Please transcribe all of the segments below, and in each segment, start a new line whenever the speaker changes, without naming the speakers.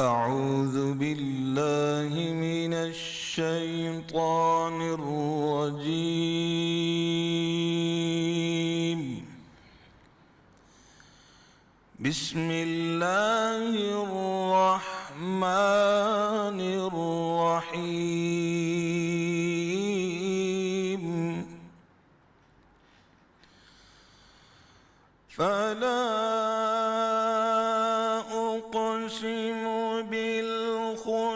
أعوذ بالله من الشيطان الرجيم. بسم الله الرحمن الرحيم. فلا أقسم بالخنس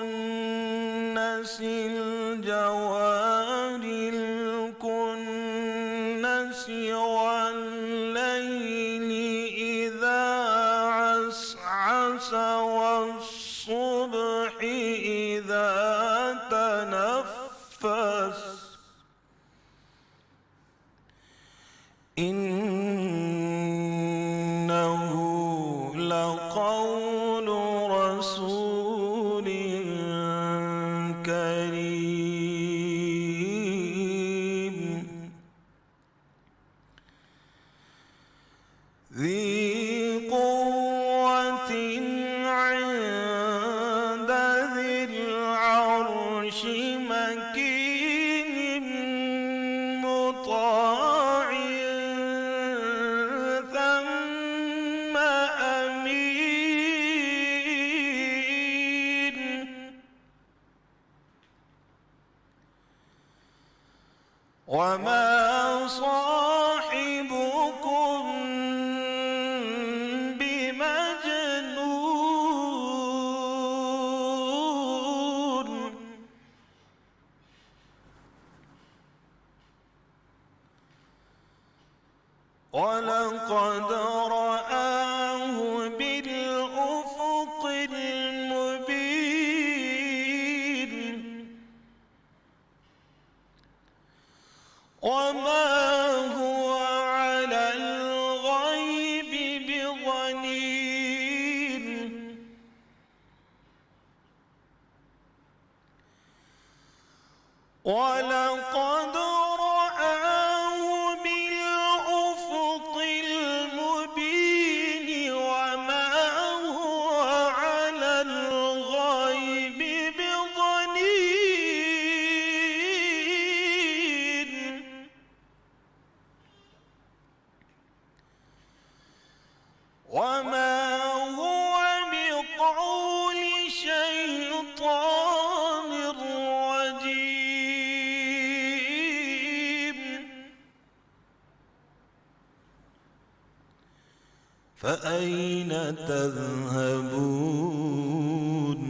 الجوار الكنس والليل إذا عسعس والصبح إذا تنفس إنه لقول رسول كريم ذي قوة عند ذي العرش مكين مطاع ثم أمين وما صاحبكم بمجنون ولقد رآه بالأفق المبين وما هو على الغيب بضنين ولقد رآه بالأفق المبين وما هو على الغيب بضنين وما هو بقول شيطان رجيم فأين تذهبون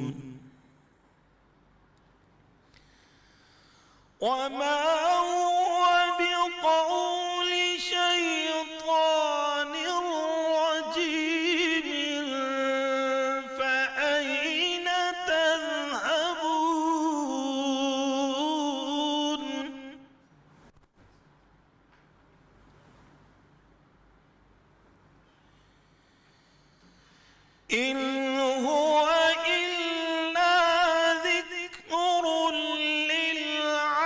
وما هو بقول شيطان رجيم فأين تذهبون إن هو إلا ذكر للعالمين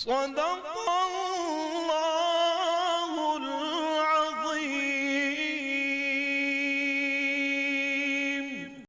صدق الله